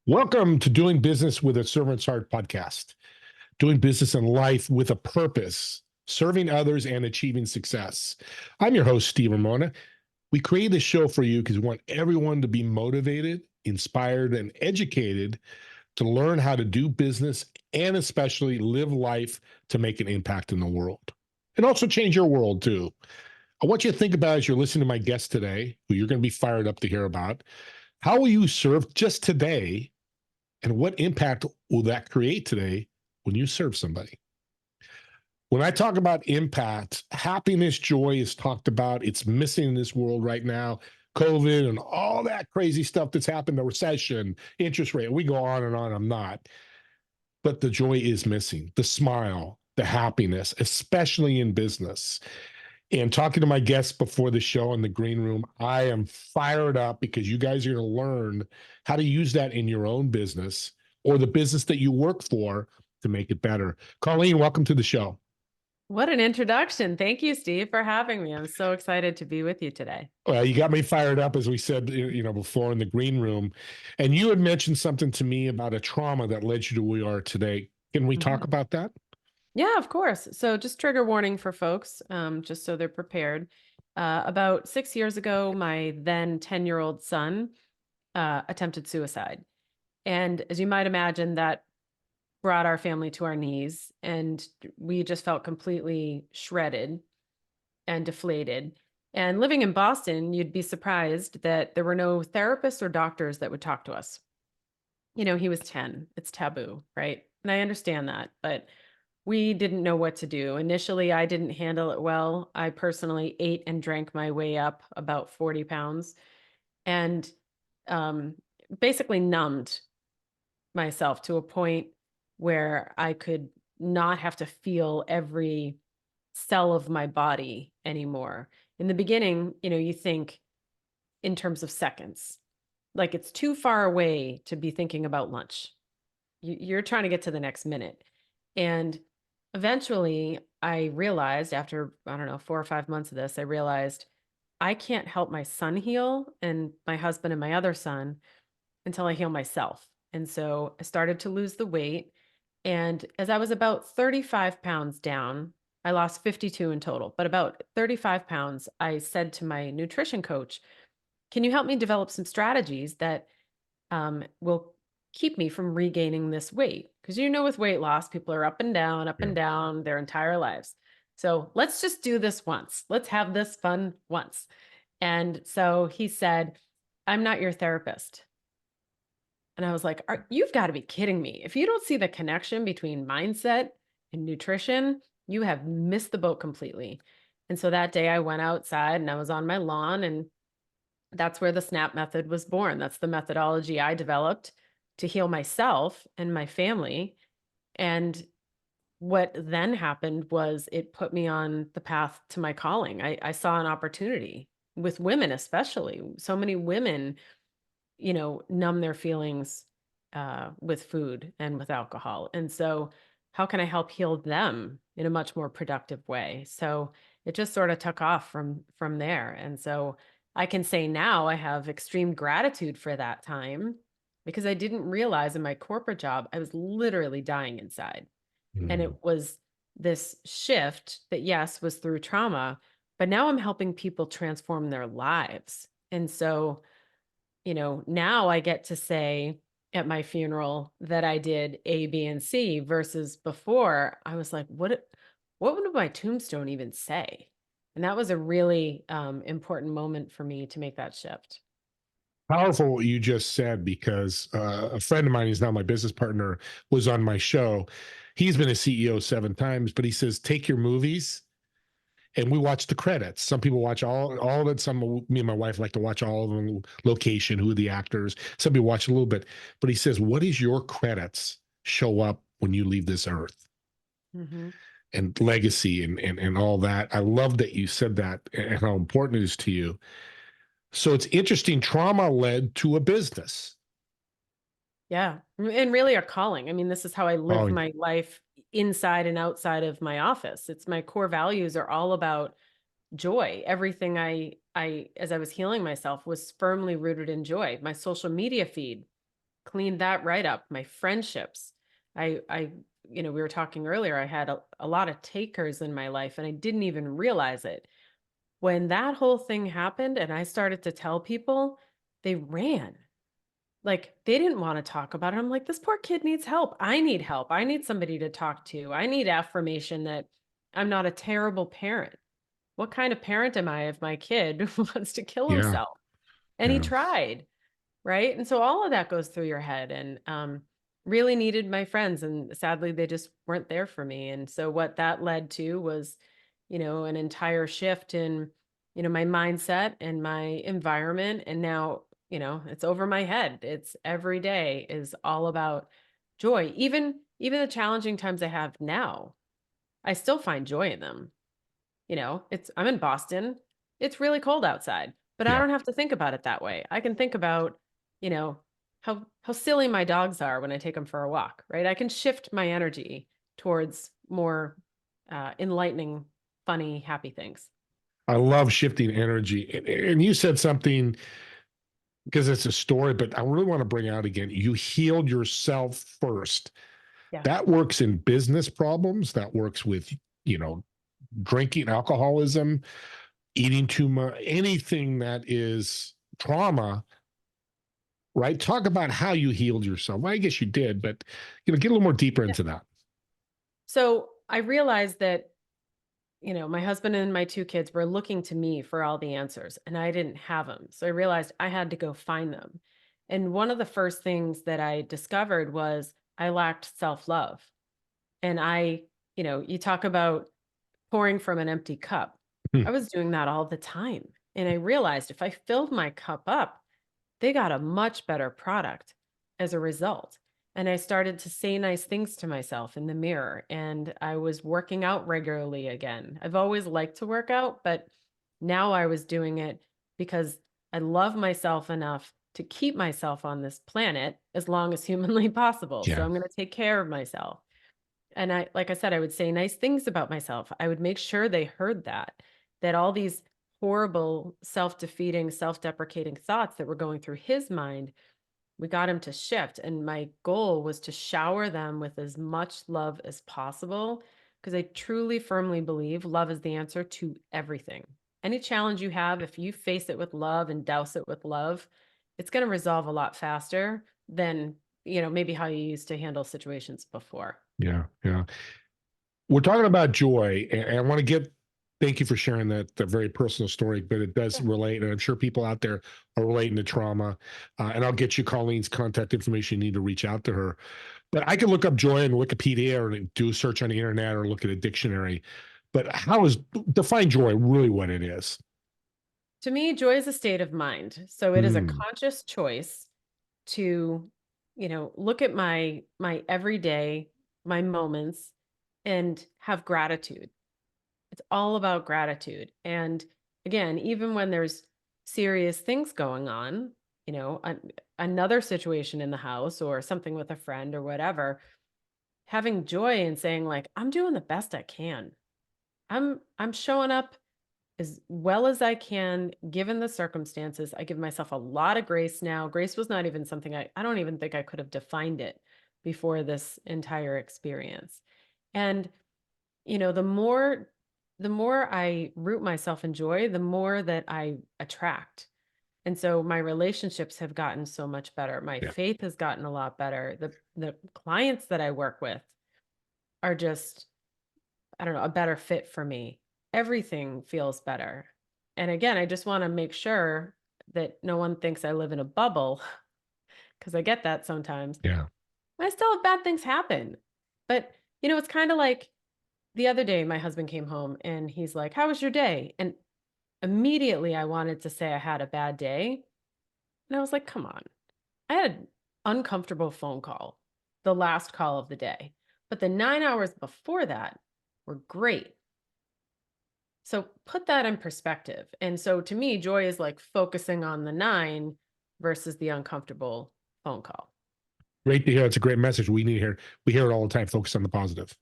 Welcome to Doing Business with a Servant's Heart podcast. Doing business in life with a purpose, serving others and achieving success. I'm your host, Steve Ramona. We created this show for you because we want everyone to be motivated, inspired, and educated to learn how to do business and especially live life to make an impact in the world and also change your world too. I want you to think about as you're listening to my guest today, who you're going to be fired up to hear about, how will you serve just today and what impact will that create today when you serve somebody? When I talk about impact, happiness, joy is talked about. It's missing in this world right now. COVID and all that crazy stuff that's happened, the recession, interest rate, we go on and on. I'm not. But the joy is missing, the smile, the happiness, especially in business. And talking to my guests before the show in the green room, I am fired up because you guys are going to learn how to use that in your own business or the business that you work for to make it better. Colleen, welcome to the show. What an introduction. Thank you, Steve, for having me. I'm so excited to be with you today. Well, you got me fired up, as we said, before in the green room. And you had mentioned something to me about a trauma that led you to where we are today. Can we talk Mhm. about that? Yeah, of course. So, just trigger warning for folks, just so they're prepared. About 6 years ago, my then 10-year-old son attempted suicide. And as you might imagine, that brought our family to our knees, and we just felt completely shredded and deflated. And living in Boston, you'd be surprised that there were no therapists or doctors that would talk to us. He was 10. It's taboo, right? And I understand that, but we didn't know what to do. Initially, I didn't handle it well. I personally ate and drank my way up about 40 pounds and um, basically numbed myself to a point where I could not have to feel every cell of my body anymore. In the beginning, you think in terms of seconds, like it's too far away to be thinking about lunch. You're trying to get to the next minute. And eventually, I realized after, I don't know, 4 or 5 months of this, I realized I can't help my son heal and my husband and my other son until I heal myself. And so I started to lose the weight. And as I was about 35 pounds down, I lost 52 in total, but about 35 pounds, I said to my nutrition coach, can you help me develop some strategies that will keep me from regaining this weight? Because with weight loss, people are up Yeah. and down their entire lives. So let's just do this once. Let's have this fun once. And so he said, I'm not your therapist. And I was like, you've got to be kidding me. If you don't see the connection between mindset and nutrition, you have missed the boat completely. And so that day I went outside and I was on my lawn, and that's where the SNAP method was born. That's the methodology I developed to heal myself and my family. And what then happened was it put me on the path to my calling. I saw an opportunity with women, especially. So many women, numb their feelings with food and with alcohol. And so, how can I help heal them in a much more productive way? So it just sort of took off from there. And so I can say now I have extreme gratitude for that time because I didn't realize in my corporate job I was literally dying inside. And Mm. it was this shift that, yes, was through trauma, but now I'm helping people transform their lives. And so now I get to say at my funeral that I did A, B, and C versus before I was like, what would my tombstone even say? And that was a really important moment for me to make that shift. Powerful what you just said because a friend of mine, who's now my business partner, was on my show. He's been a CEO 7 times, but he says, take your movies and we watch the credits. Some people watch all of it. Me and my wife like to watch all of them, location, who are the actors. Some people watch a little bit. But he says, what is your credits show up when you leave this earth? Hmm. And legacy and all that. I love that you said that and how important it is to you. So it's interesting. Trauma led to a business. Yeah. And really a calling. I mean, this is how I live Oh, my life inside and outside of my office. It's my core values are all about joy. Everything I as I was healing myself was firmly rooted in joy. My social media feed cleaned that right up. My friendships. I, we were talking earlier, I had a lot of takers in my life and I didn't even realize it. When that whole thing happened and I started to tell people, they ran. Like, they didn't wanna talk about it. I'm like, "This poor kid needs help. I need help. I need somebody to talk to. I need affirmation that I'm not a terrible parent. What kind of parent am I if my kid wants to kill Yeah. himself?" And he Yeah. tried, right? And so all of that goes through your head and, really needed my friends, and sadly, they just weren't there for me, and so what that led to was, an entire shift in, my mindset and my environment, and now, it's over my head. It's every day is all about joy. Even the challenging times I have now, I still find joy in them. I'm in Boston. It's really cold outside, but I Yeah. don't have to think about it that way. I can think about, you know, how silly my dogs are when I take them for a walk, right? I can shift my energy towards more enlightening, funny, happy things. I love shifting energy. And you said something because it's a story, but I really want to bring out again. You healed yourself first. Yeah. That works in business problems. That works with, you know, drinking, alcoholism, eating too much, anything that is trauma, right? Talk about how you healed yourself. Well, I guess you did, but get a little more deeper Yeah. into that. So I realized that, my husband and my two kids were looking to me for all the answers, and I didn't have them. So I realized I had to go find them. And one of the first things that I discovered was I lacked self love. And you talk about pouring from an empty cup. Hmm. I was doing that all the time. And I realized if I filled my cup up, they got a much better product as a result. And I started to say nice things to myself in the mirror. And I was working out regularly again. I've always liked to work out, but now I was doing it because I love myself enough to keep myself on this planet as long as humanly possible. So Yeah. I'm going to take care of myself. And like I said, I would say nice things about myself. I would make sure they heard that all these horrible, self-defeating, self-deprecating thoughts that were going through his mind, we got him to shift. And my goal was to shower them with as much love as possible because I truly firmly believe love is the answer to everything. Any challenge you have, if you face it with love and douse it with love, it's going to resolve a lot faster than, maybe how you used to handle situations before. Yeah. Yeah. We're talking about joy, and I want to get thank you for sharing that very personal story, but it does Sure. relate, and I'm sure people out there are relating to trauma. And I'll get you Colleen's contact information. You need to reach out to her. But I can look up joy in Wikipedia or do a search on the internet or look at a dictionary. But how is define joy really what it is? To me, joy is a state of mind. So it is a Mm, conscious choice to, look at my everyday, my moments and have gratitude. It's all about gratitude. And again, even when there's serious things going on, another situation in the house or something with a friend or whatever, having joy and saying like, I'm doing the best I can. I'm showing up as well as I can given the circumstances. I give myself a lot of grace now. Grace was not even something I don't even think I could have defined it before this entire experience. And the more I root myself in joy, the more that I attract. And so my relationships have gotten so much better. My yeah, faith has gotten a lot better. The clients that I work with are just, I don't know, a better fit for me. Everything feels better. And again, I just want to make sure that no one thinks I live in a bubble because I get that sometimes. yeah, I still have bad things happen. But, it's kind of like the other day, my husband came home and he's like, "How was your day?" And immediately I wanted to say I had a bad day. And I was like, come on. I had an uncomfortable phone call, the last call of the day. But the 9 hours before that were great. So put that in perspective. And so to me, joy is like focusing on the nine versus the uncomfortable phone call. great to hear. It's a great message we need to hear. We hear it all the time. Focus on the positive.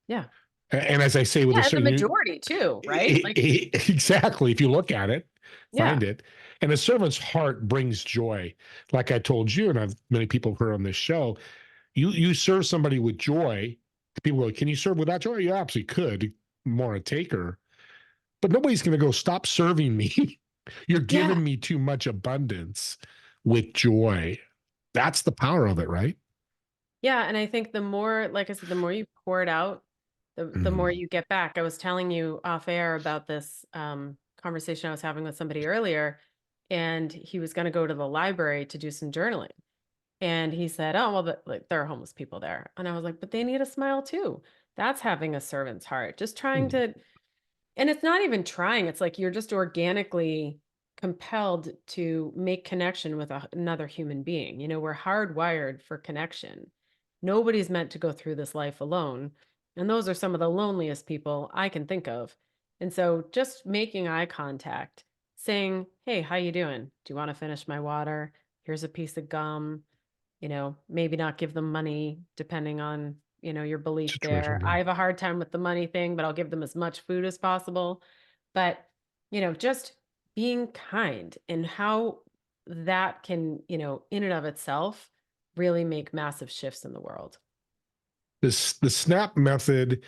Yeah. And as I say, with a Yeah, and the certain majority too, right? Like, exactly, if you look at it, yeah, find it, and a servant's heart brings joy. Like I told you, and I've many people have heard on this show, you serve somebody with joy. People go, can you serve without joy? You absolutely could. More a taker, but nobody's going to go stop serving me. You're yeah, giving me too much abundance with joy. That's the power of it, right? yeah. And I think the more, like I said, the more you pour it out, the more Mm, you get back. I was telling you off air about this conversation I was having with somebody earlier, and he was going to go to the library to do some journaling. And he said, "Oh, well, like there are homeless people there." And I was like, "But they need a smile too. That's having a servant's heart. Just trying mm. to." And it's not even trying. It's like you're just organically compelled to make connection with another human being. You know, we're hardwired for connection. Nobody's meant to go through this life alone. And those are some of the loneliest people I can think of. And so just making eye contact, saying, "Hey, how you doing? Do you want to finish my water? Here's a piece of gum." You know, maybe not give them money depending on, your belief there. Situation. I Yeah. have a hard time with the money thing, but I'll give them as much food as possible. But, just being kind and how that can, in and of itself really make massive shifts in the world. This the snap method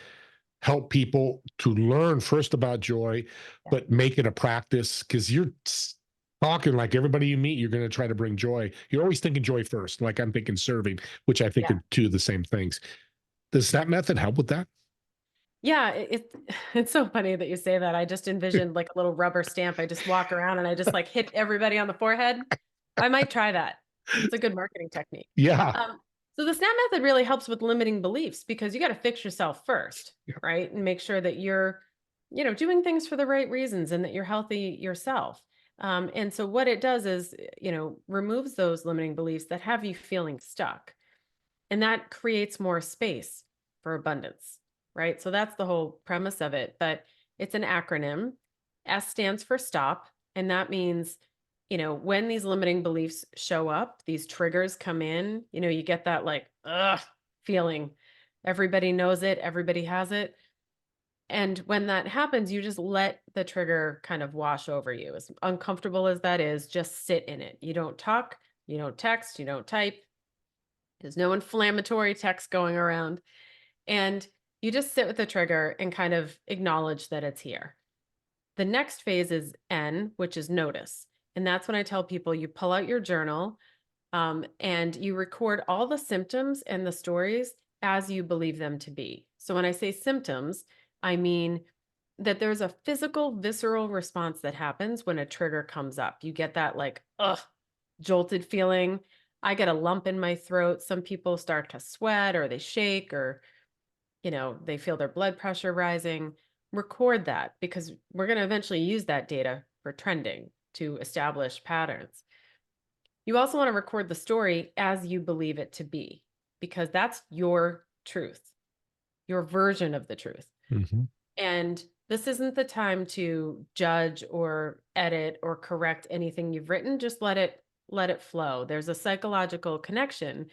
help people to learn first about joy, Yeah. but make it a practice because talking like everybody you meet, you're going to try to bring joy. You're always thinking joy first, like I'm thinking serving, which I think Yeah. are two of the same things. Does that method help with that? Yeah, it's so funny that you say that. I just envisioned like a little rubber stamp. I just walk around and I just like hit everybody on the forehead. I might try that. It's a good marketing technique. Yeah. Um, so the SNAP method really helps with limiting beliefs because you got to fix yourself first, Yeah. right? And make sure that you're, doing things for the right reasons and that you're healthy yourself. And so what it does is, removes those limiting beliefs that have you feeling stuck. And that creates more space for abundance, right? So that's the whole premise of it. But it's an acronym. S stands for stop. And that means, when these limiting beliefs show up, these triggers come in, you get that like, ugh, feeling. Everybody knows it, everybody has it. And when that happens, you just let the trigger kind of wash over you. As uncomfortable as that is, just sit in it. You don't talk, you don't text, you don't type, there's no inflammatory text going around. And you just sit with the trigger and kind of acknowledge that it's here. The next phase is N, which is notice. And that's when I tell people you pull out your journal and you record all the symptoms and the stories as you believe them to be. So when I say symptoms, I mean that there's a physical, visceral response that happens when a trigger comes up. You get that like, ugh, jolted feeling. I get a lump in my throat. Some people start to sweat or they shake or, they feel their blood pressure rising. Record that because we're going to eventually use that data for trending to establish patterns. You also want to record the story as you believe it to be because that's your truth, your version of the truth. Hmm. And this isn't the time to judge or edit or correct anything you've written. Just let it flow. There's a psychological connection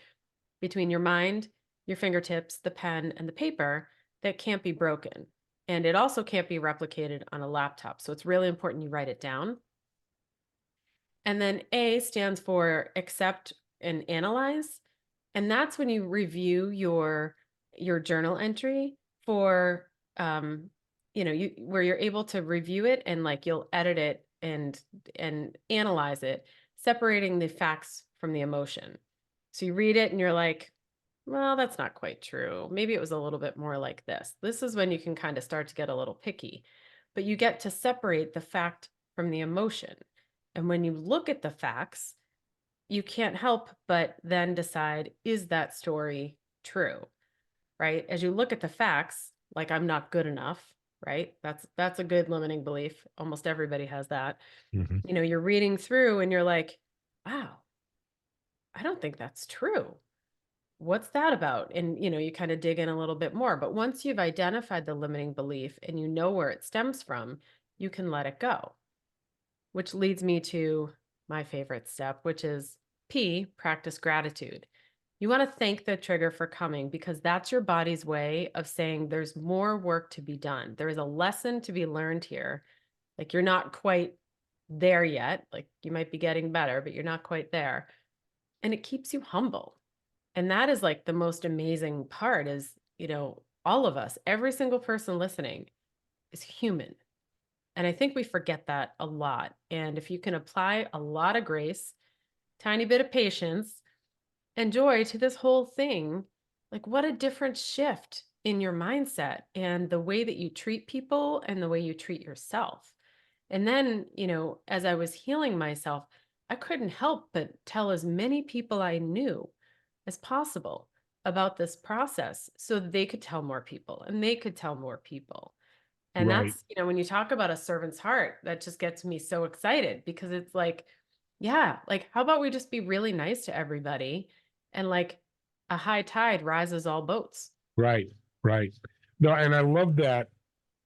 between your mind, your fingertips, the pen, and the paper that can't be broken. And it also can't be replicated on a laptop. So it's really important you write it down. And then A stands for accept and analyze. And that's when you review your journal entry for you where you're able to review it and like you'll edit it and analyze it, separating the facts from the emotion. So you read it and you're like, well, that's not quite true. Maybe it was a little bit more like this. This is when you can kind of start to get a little picky, but you get to separate the fact from the emotion. And when you look at the facts, you can't help but then decide, is that story true? Right? As you look at the facts, like I'm not good enough, right? That's a good limiting belief. Almost everybody has that. Hmm. You're reading through and you're like, wow, I don't think that's true. What's that about? And you kind of dig in a little bit more. But once you've identified the limiting belief and you know where it stems from, you can let it go. Which leads me to my favorite step, which is P, practice gratitude. You want to thank the trigger for coming because that's your body's way of saying there's more work to be done. There is a lesson to be learned here. Like you're not quite there yet. Like you might be getting better, but you're not quite there. And it keeps you humble. And that is like the most amazing part is, all of us, every single person listening is human. And I think we forget that a lot. And if you can apply a lot of grace, tiny bit of patience, and joy to this whole thing, like what a different shift in your mindset and the way that you treat people and the way you treat yourself. And then, as I was healing myself, I couldn't help but tell as many people I knew as possible about this process so that they could tell more people and they could tell more people. And Right. that's, when you talk about a servant's heart, that just gets me so excited because it's like, yeah, like how about we just be really nice to everybody and like a high tide rises all boats. Right. Right. No, and I love that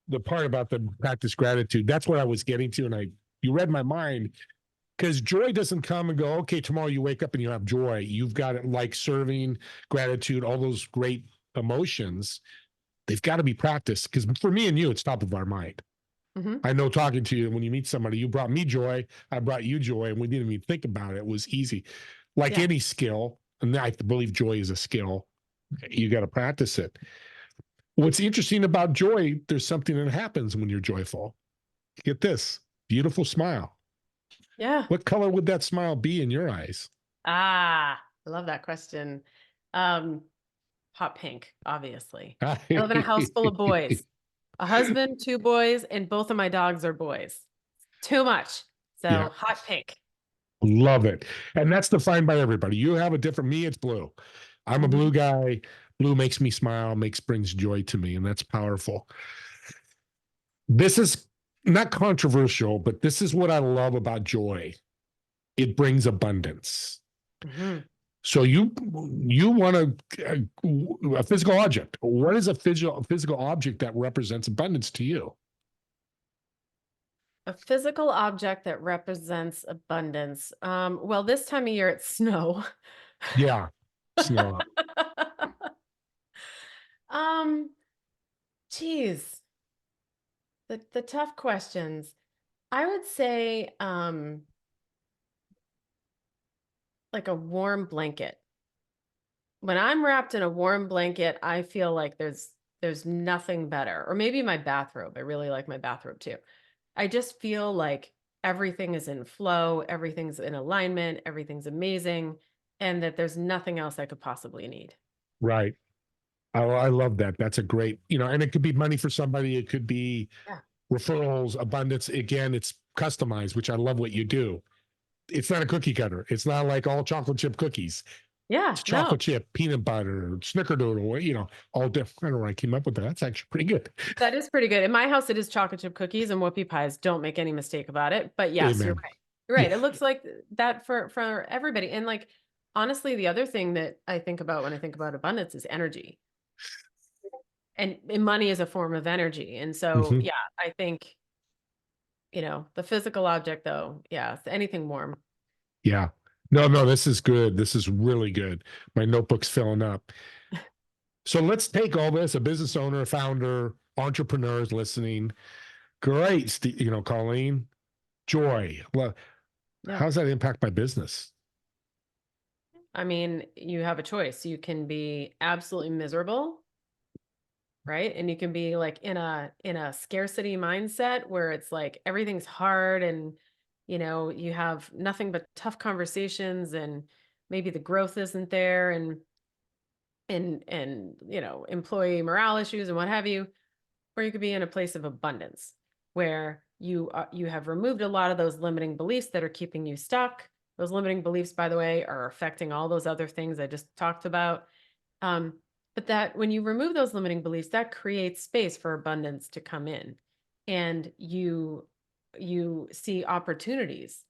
the part about the practice gratitude. That's what I was getting to. And you read my mind because joy doesn't come and go, okay, tomorrow you wake up and you have joy. You've got it like serving, gratitude, all those great emotions. They've got to be practiced because for me and you, it's top of our mind. Hmm. I know talking to you, when you meet somebody, you brought me joy, I brought you joy, and we didn't even think about it. It was easy. Like Yeah. any skill, and I believe joy is a skill, you got to practice it. What's interesting about joy, there's something that happens when you're joyful. Get this beautiful smile. Yeah. What color would that smile be in your eyes? I love that question. Um, Hot pink, obviously. I live in a house full of boys, a husband, two boys, and both of my dogs are boys. Too much. Yeah, So hot pink. love it. And that's defined by everybody. You have a different me, it's blue. I'm a Mhm. blue guy. Blue makes me smile, brings joy to me, and that's powerful. This is not controversial, but this is what I love about joy. It brings abundance. Mhm. So you want a physical object. What is a physical object that represents abundance to you? A physical object that represents abundance. Well, this time of year it's snow. Yeah, snow. um, Geez, the tough questions. I would say like a warm blanket. When I'm wrapped in a warm blanket, I feel like there's nothing better. Or maybe my bathrobe. I really like my bathrobe too. I just feel like everything is in flow, everything's in alignment, everything's amazing, and that there's nothing else I could possibly need. Right. I love that. That's a great, and it could be money for somebody. It could be Yeah. referrals, abundance. Again, it's customized, which I love what you do. It's not a cookie cutter. It's not like all chocolate chip cookies. Yeah, It's no. chocolate chip, peanut butter, snickerdoodle, all different. I don't know where I came up with that. That's actually pretty good. That is pretty good. In my house, it is chocolate chip cookies and whoopie pies. Don't make any mistake about it. But yes, you're Amen. right. You're right. Yeah. It looks like that for everybody. And like honestly, the other thing that I think about when I think about abundance is energy. And money is a form of energy. And so Hmm. yeah, I think, the physical object though, yeah, anything warm. Yeah. No, no, this is good. This is really good. My notebook's filling up. So let's take all this, a business owner, a founder, entrepreneurs listening. Great, Colleen, joy. Well, Yeah. how does that impact my business? I mean, you have a choice. You can be absolutely miserable, right? And you can be like in a scarcity mindset where it's like everything's hard and you have nothing but tough conversations and maybe the growth isn't there and employee morale issues and what have you. Or you could be in a place of abundance where you have removed a lot of those limiting beliefs that are keeping you stuck. Those limiting beliefs, by the way, are affecting all those other things I just talked about. Um, but that when you remove those limiting beliefs, that creates space for abundance to come in, and you see opportunities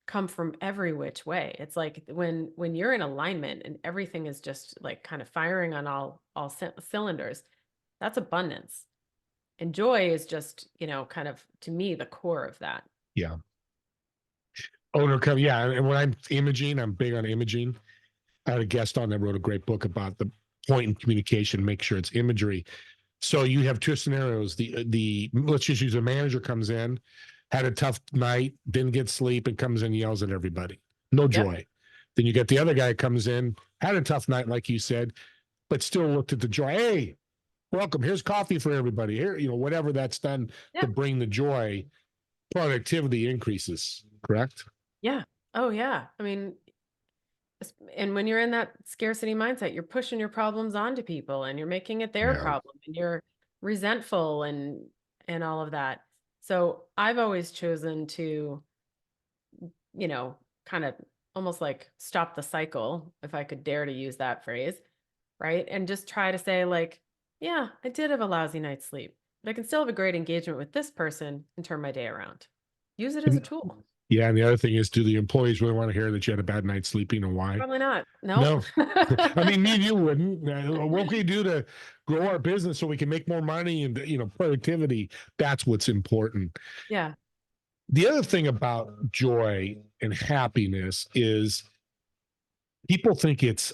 come from every which way. It's like when you're in alignment and everything is just like kind of firing on all cylinders. That's abundance. And joy is just, kind of to me the core of that. Yeah. Owner come. Yeah. And when I'm imaging, I'm big on imaging. I had a guest on that wrote a great book about the point in communication, make sure it's imagery. So you have two scenarios. The let's just use a manager comes in, had a tough night, didn't get sleep, and comes in and yells at everybody. No Yep. joy. Then you get the other guy comes in, had a tough night, like you said, but still looked at the joy. Hey, welcome. Here's coffee for everybody. Here, whatever that's done to Yeah. bring the joy, productivity increases. Correct? Yeah. Oh, yeah. I mean, and when you're in that scarcity mindset, you're pushing your problems onto people and you're making it their Yeah. problem and you're resentful and all of that. So I've always chosen to, kind of almost like stop the cycle, if I could dare to use that phrase, right? And just try to say like, yeah, I did have a lousy night's sleep, but I can still have a great engagement with this person and turn my day around. Use it as a tool. Yeah, and the other thing is, do the employees really want to hear that you had a bad night sleeping and why? Probably not. No. Nope. I mean, me and you wouldn't. What can we do to grow our business so we can make more money and productivity? That's what's important. Yeah. The other thing about joy and happiness is people think it's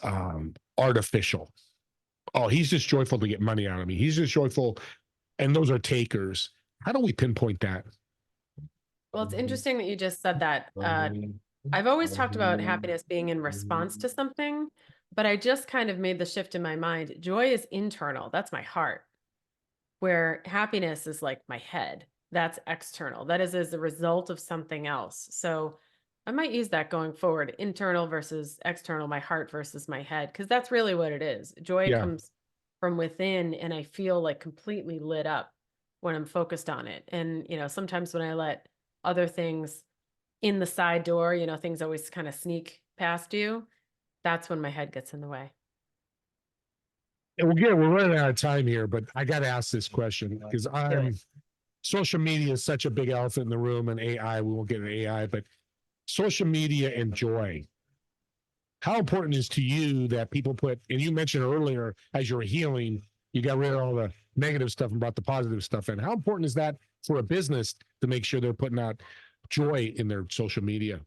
artificial. Oh, he's just joyful to get money out of me. He's just joyful, and those are takers. How do we pinpoint that? Well, it's interesting that you just said that. I've always talked about happiness being in response to something, but I just kind of made the shift in my mind. Joy is internal. That's my heart, where happiness is like my head. That's external. That is as a result of something else. So I might use that going forward, internal versus external, my heart versus my head, because that's really what it is. Joy Yeah. comes from within, and I feel like completely lit up when I'm focused on it. And, sometimes when I let other things in the side door, things always kind of sneak past you. That's when my head gets in the way. And we're running out of time here, but I got to ask this question because social media is such a big elephant in the room, and AI, we won't get into AI, but social media and joy. How important is to you that people put, and you mentioned earlier, as you were healing, you got rid of all the negative stuff and brought the positive stuff in. How important is that for a business to make sure they're putting out joy in their social media?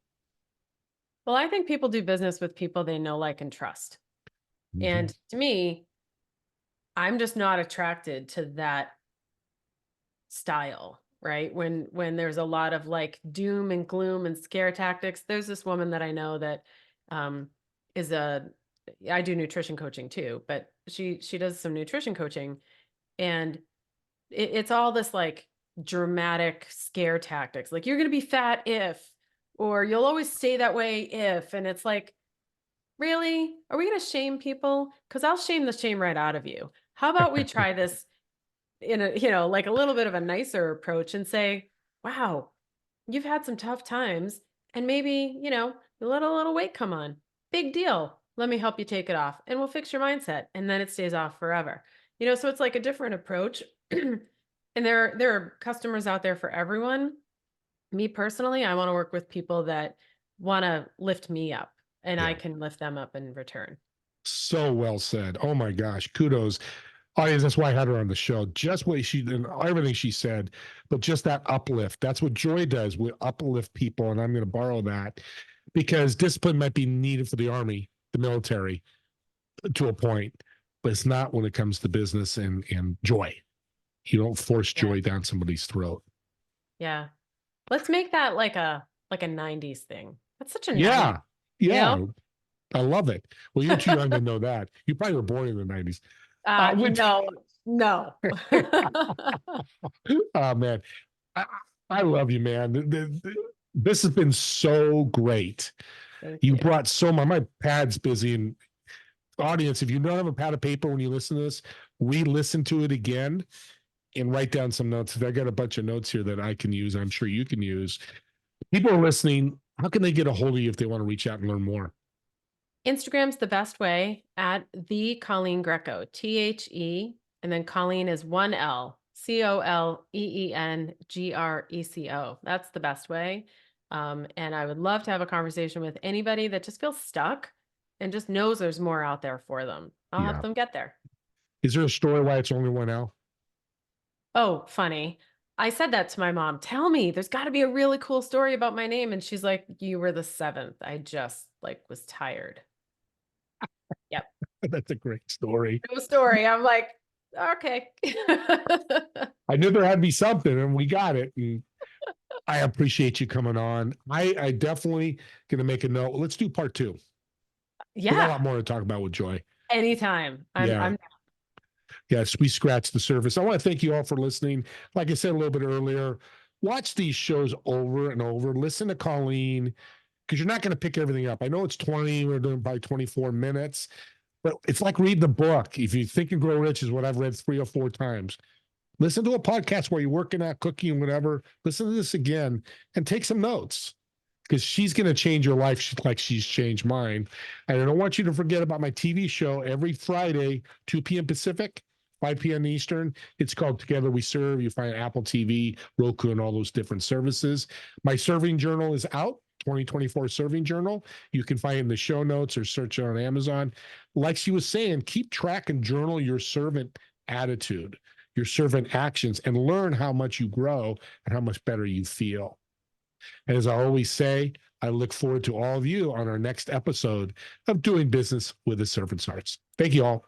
Well, I think people do business with people they know, like, and trust. And to me, I'm just not attracted to that style, right? When there's a lot of like doom and gloom and scare tactics. There's this woman that I know that um is I do nutrition coaching too, but she does some nutrition coaching, and it's all this like dramatic scare tactics. Like, you're going to be fat if, or you'll always stay that way if, and it's like, really? Are we going to shame people? Cuz I'll shame the shame right out of you. How about we try this in a, like a little bit of a nicer approach and say, wow, you've had some tough times, and maybe, you let a little weight come on. Big deal. Let me help you take it off, and we'll fix your mindset, and then it stays off forever. So it's like a different approach. And there are customers out there for everyone. Me personally, I want to work with people that want to lift me up, and I Yeah. can lift them up in return. So well said. Oh my gosh. Kudos. Audience, that's why I had her on the show. Just what she and everything she said, but just that uplift. That's what joy does. We uplift people. And I'm going to borrow that because discipline might be needed for the army, the military to a point, but it's not when it comes to business and joy. You don't force Yeah. joy down somebody's throat. Yeah. Let's make that like a 90s thing. That's such a 90s, Yeah. Yeah. you know? I love it. Well, you're too young to know that. You probably were born in the 90s. No, no. Oh man, I, I love you, man. This has been so great. Thank You you. brought so much. My pad's busy, and audience, if you don't have a pad of paper when you listen to this, re-listen to it again and write down some notes. I got a bunch of notes here that I can use. I'm sure you can use. People are listening. How can they get a hold of you if they want to reach out and learn more? Instagram's the best way, at the Colleen Greco, THE, and then Colleen is one L, COLEENGRECO. That's the best way. And I would love to have a conversation with anybody that just feels stuck and just knows there's more out there for them. I'll help them get there. Is there a story why it's only one L? Oh, funny. I said that to my mom. Tell me, there's got to be a really cool story about my name. And she's like, you were the seventh. I just like was tired. That's a great story. No story. I'm like, okay. I knew there had to be something, and we got it. And I appreciate you coming on. I definitely going to make a note. Let's do part 2. We got a lot Yeah. more to talk about with Joy. Anytime. Yeah. I'm Yes, we scratched the surface. I want to thank you all for listening. Like I said a little bit earlier, watch these shows over and over. Listen to Colleen, because you're not going to pick everything up. I know it's 20, we're doing by 24 minutes, but it's like read the book. If you think and grow rich is what I've read 3 or 4 times. Listen to a podcast while you're working out, cooking, whatever. Listen to this again and take some notes, because she's going to change your life like she's changed mine. And I don't want you to forget about my TV show every Friday, 2 p.m. Pacific, 5 p.m. Eastern. It's called Together We Serve. You find Apple TV, Roku, and all those different services. My serving journal is out. 2024 serving journal. You can find it in the show notes or search it on Amazon. Like she was saying, keep track and journal your servant attitude, your servant actions, and learn how much you grow and how much better you feel. And as I always say, I look forward to all of you on our next episode of Doing Business with the Servant's Hearts. Thank you all.